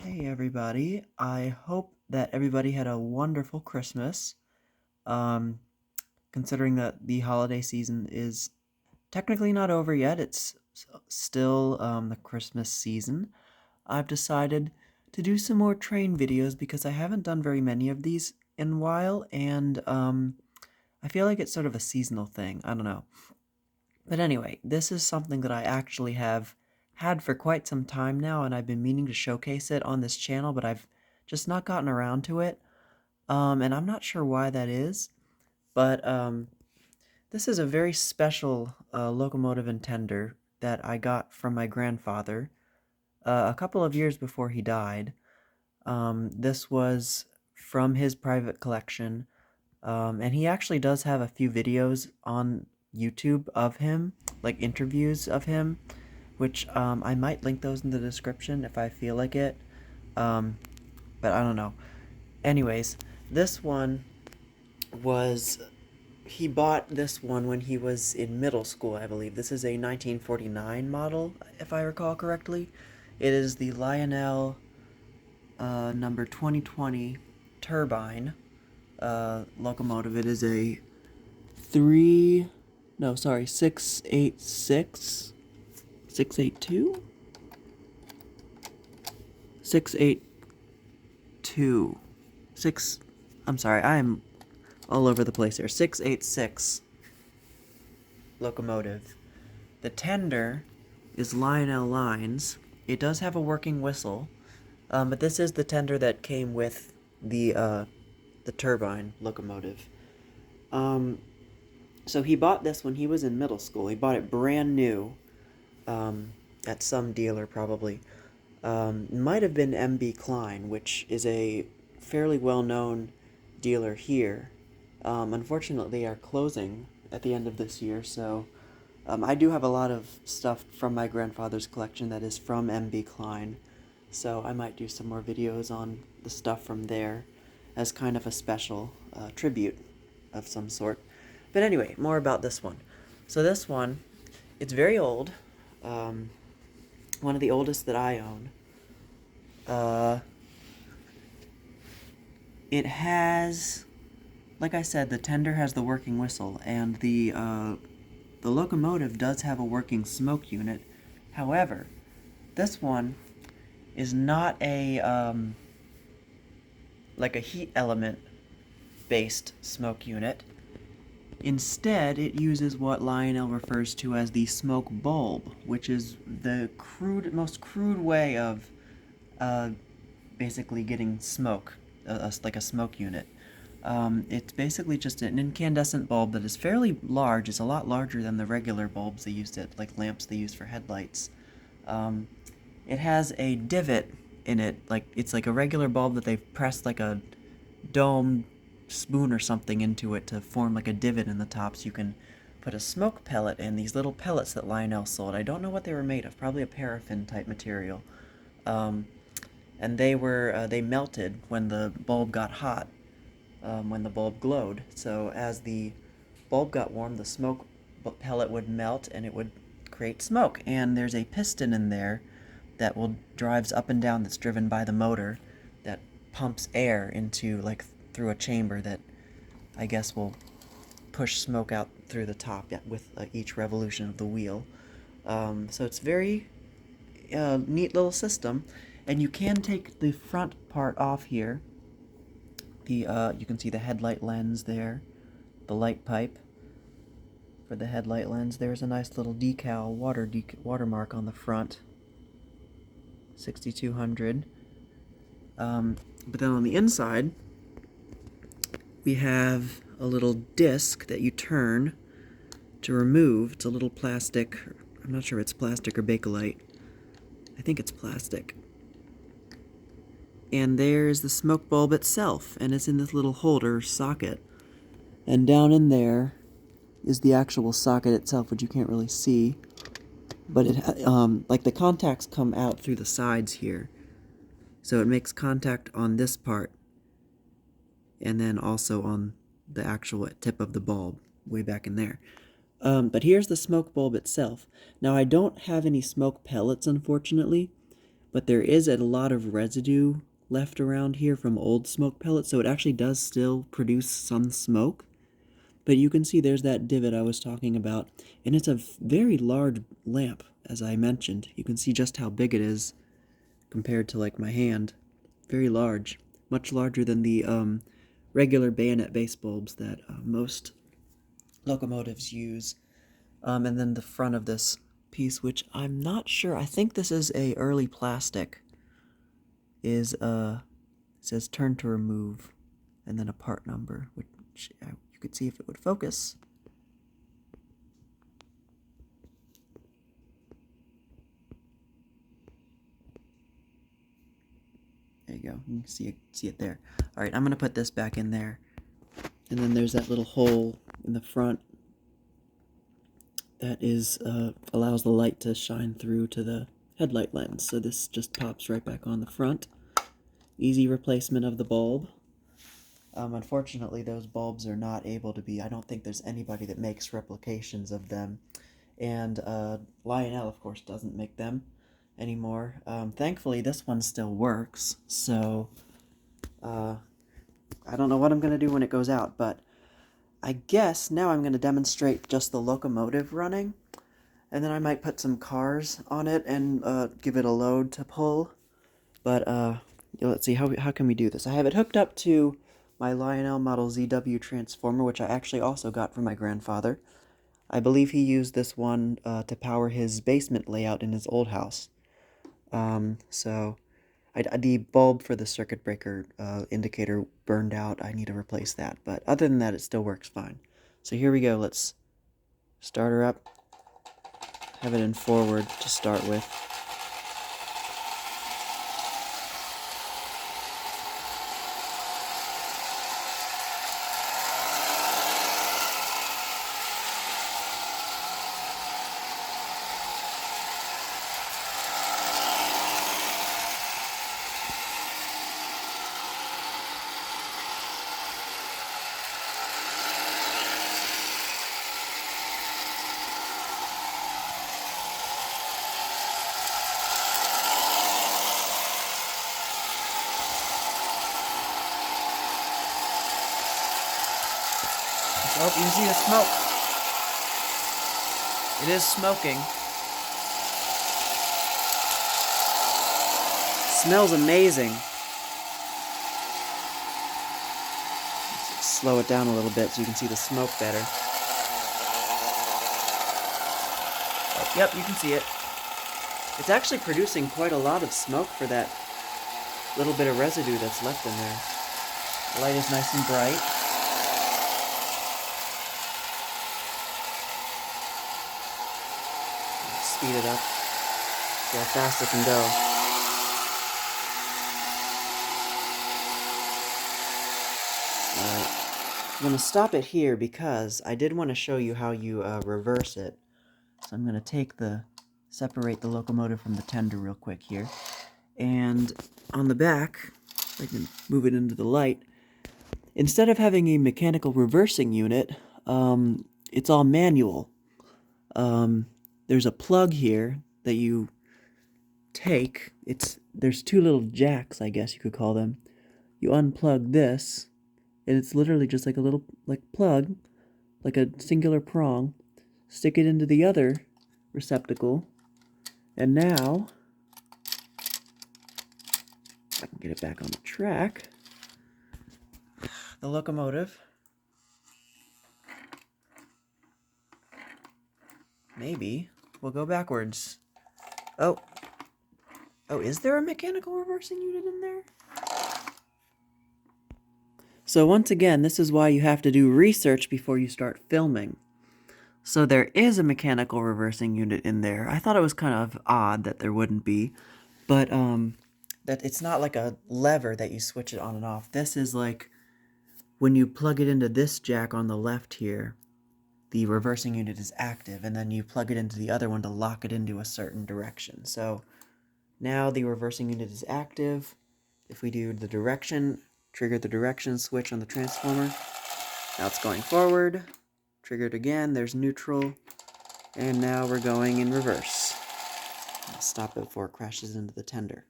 Hey everybody, I hope that everybody had a wonderful Christmas. Um, Considering that the holiday season is technically not over yet, it's still the Christmas season. I've decided to do some more train videos because I haven't done very many of these in a while, and I feel like it's sort of a seasonal thing. I don't know. But anyway, this is something that I actually have had for quite some time now, and I've been meaning to showcase it on this channel, but I've just not gotten around to it. And I'm not sure why that is, but this is a very special locomotive and tender that I got from my grandfather a couple of years before he died. This was from his private collection, and he actually does have a few videos on YouTube of him, like interviews of him, which I might link those in the description if I feel like it. Um, but I don't know. Anyways, this one was. He bought this one when he was in middle school, I believe. This is a 1949 model, if I recall correctly. It is the Lionel number 2020 turbine locomotive. It is a 686, 682, 682, 6. I'm sorry, I am all over the place here. 686 locomotive. The tender is Lionel Lines. It does have a working whistle, but this is the tender that came with the turbine locomotive. So he bought this when he was in middle school. He bought it brand new at some dealer probably. Might have been MB Klein, which is a fairly well-known dealer here. Unfortunately, they are closing at the end of this year, so I do have a lot of stuff from my grandfather's collection that is from MB Klein, so I might do some more videos on the stuff from there as kind of a special tribute of some sort. But anyway, more about this one. So this one, it's very old, one of the oldest that I own. It has, like I said, the tender has the working whistle, and the locomotive does have a working smoke unit. However, this one is not a like a heat element based smoke unit. Instead, it uses what Lionel refers to as the smoke bulb, which is the most crude way of basically getting smoke, like a smoke unit. It's basically just an incandescent bulb that is fairly large. It's a lot larger than the regular bulbs they used at, like lamps they use for headlights. It has a divot in it, like it's like a regular bulb that they've pressed like a dome spoon or something into it to form like a divot in the top so you can put a smoke pellet in, these little pellets that Lionel sold. I don't know what they were made of, probably a paraffin type material. And they melted when the bulb got hot, when the bulb glowed. So as the bulb got warm, the smoke pellet would melt and it would create smoke. And there's a piston in there that drives up and down, that's driven by the motor that pumps air into, like, through a chamber that I guess will push smoke out through the top with each revolution of the wheel. So it's very neat little system, and you can take the front part off here. You can see the headlight lens there, the light pipe for the headlight lens. There's a nice little decal watermark on the front, 6200. But then on the inside, we have a little disc that you turn to remove. It's a little plastic. I'm not sure if it's plastic or Bakelite. I think it's plastic. And there's the smoke bulb itself, and it's in this little holder socket. And down in there is the actual socket itself, which you can't really see. But it, like the contacts come out through the sides here. So it makes contact on this part, and then also on the actual tip of the bulb, way back in there. But here's the smoke bulb itself. Now, I don't have any smoke pellets, unfortunately, but there is a lot of residue left around here from old smoke pellets, so it actually does still produce some smoke. But you can see there's that divot I was talking about, and it's a very large lamp, as I mentioned. You can see just how big it is compared to like my hand. Very large, much larger than the regular bayonet base bulbs that most locomotives use. And then the front of this piece, which I'm not sure, I think this is a early plastic, is it says turn to remove, and then a part number, which you could see if it would focus. There you go. You can see it there. All right, I'm gonna put this back in there, and then there's that little hole in the front that is allows the light to shine through to the headlight lens. So this just pops right back on the front. Easy replacement of the bulb. Unfortunately, those bulbs are not able to be, I don't think there's anybody that makes replications of them. And Lionel, of course, doesn't make them anymore. Thankfully, this one still works, so I don't know what I'm going to do when it goes out, but I guess now I'm going to demonstrate just the locomotive running, and then I might put some cars on it and give it a load to pull. But let's see, how can we do this? I have it hooked up to my Lionel Model ZW transformer, which I actually also got from my grandfather. I believe he used this one to power his basement layout in his old house. So the bulb for the circuit breaker indicator burned out. I need to replace that. But other than that, it still works fine. So here we go. Let's start her up. Have it in forward to start with. Oh, you can see the smoke. It is smoking. Smells amazing. Let's slow it down a little bit so you can see the smoke better. Oh, yep, you can see it. It's actually producing quite a lot of smoke for that little bit of residue that's left in there. The light is nice and bright. Speed it up. See how fast it can go. Alright. I'm going to stop it here because I did want to show you how you reverse it. So I'm going to separate the locomotive from the tender real quick here. And on the back, I can move it into the light. Instead of having a mechanical reversing unit, it's all manual. There's a plug here that you take. There's two little jacks, I guess you could call them. You unplug this, and it's literally just like a little plug, like a singular prong. Stick it into the other receptacle, and now I can get it back on the track. The locomotive. Maybe we'll go backwards. Oh, is there a mechanical reversing unit in there? So once again, this is why you have to do research before you start filming. So there is a mechanical reversing unit in there. I thought it was kind of odd that there wouldn't be, but that it's not like a lever that you switch it on and off. This is like when you plug it into this jack on the left here, the reversing unit is active, and then you plug it into the other one to lock it into a certain direction. So now the reversing unit is active. If we do the direction, trigger the direction switch on the transformer. Now it's going forward. Triggered again, there's neutral. And now we're going in reverse. stop it before it crashes into the tender.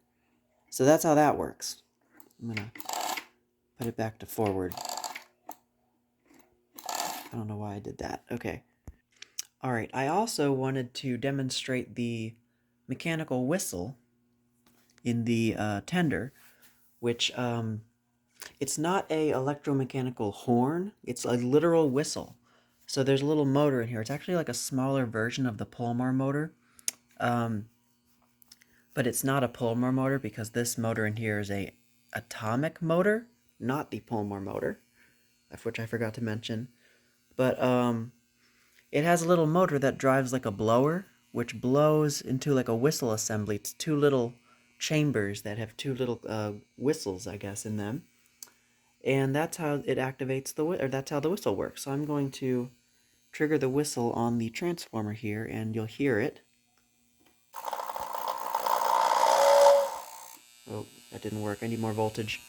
So that's how that works. I'm gonna put it back to forward. I don't know why I did that. Okay. Alright, I also wanted to demonstrate the mechanical whistle in the tender, which it's not a electromechanical horn, it's a literal whistle. So there's a little motor in here. It's actually like a smaller version of the Pullmor motor. But it's not a Pullmor motor because this motor in here is a atomic motor, not the Pullmor motor, of which I forgot to mention. But it has a little motor that drives like a blower, which blows into like a whistle assembly. It's two little chambers that have two little whistles, I guess, in them. And that's how it activates that's how the whistle works. So I'm going to trigger the whistle on the transformer here, and you'll hear it. Oh, that didn't work. I need more voltage.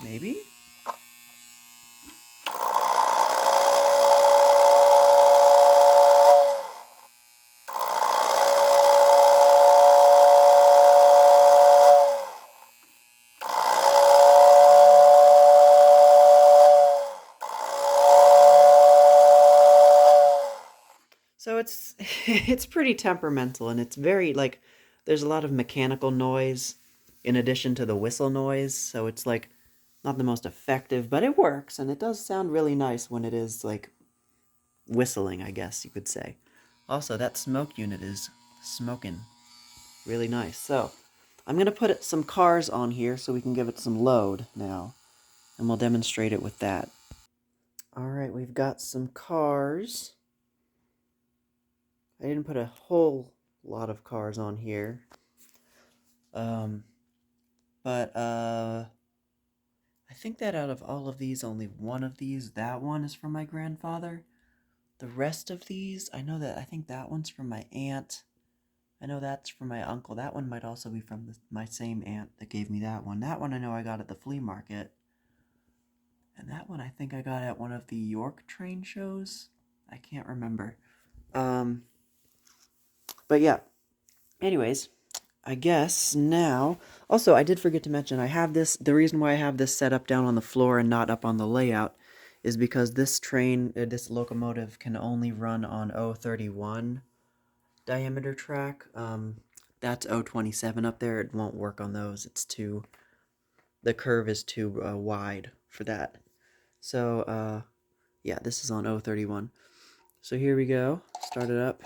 Maybe? So it's it's pretty temperamental, and it's very like there's a lot of mechanical noise in addition to the whistle noise, so it's like not the most effective, but it works, and it does sound really nice when it is like whistling, I guess you could say. Also, that smoke unit is smoking really nice. So I'm gonna put some cars on here so we can give it some load now, and we'll demonstrate it with that. All right, we've got some cars. I didn't put a whole lot of cars on here. But I think that out of all of these, only one of these, that one is from my grandfather. The rest of these, I think that one's from my aunt. I know that's from my uncle. That one might also be from my same aunt that gave me that one. That one I know I got at the flea market. And that one I think I got at one of the York train shows. I can't remember. But yeah. Anyways, I guess now... Also, I did forget to mention, I have this... The reason why I have this set up down on the floor and not up on the layout is because this train, this locomotive, can only run on 031 diameter track. That's 027 up there. It won't work on those. It's too... The curve is too wide for that. So, yeah, this is on 031. So here we go. Start it up.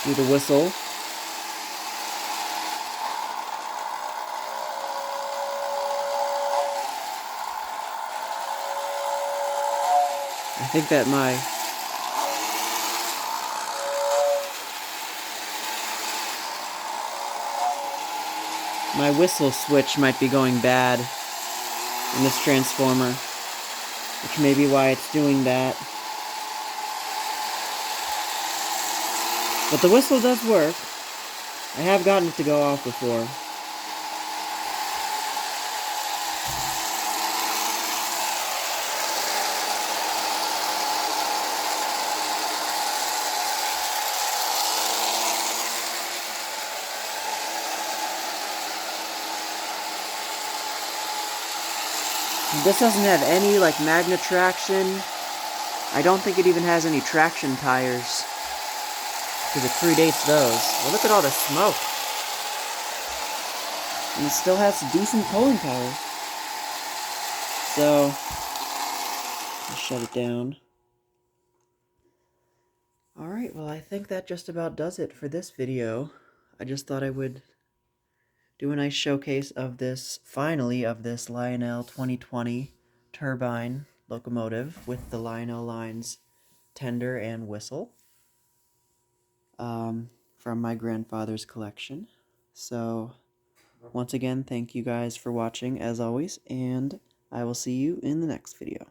Do the whistle. I think that my whistle switch might be going bad in this transformer, which may be why it's doing that. But the whistle does work. I have gotten it to go off before. This doesn't have any like magnet traction. I don't think it even has any traction tires, because it predates those. Well, look at all the smoke. And it still has decent pulling power. So, let's shut it down. Alright, well I think that just about does it for this video. I just thought I would do a nice showcase of this, finally, of this Lionel 2020 turbine locomotive with the Lionel Lines tender and whistle from my grandfather's collection. So once again, thank you guys for watching as always, and I will see you in the next video.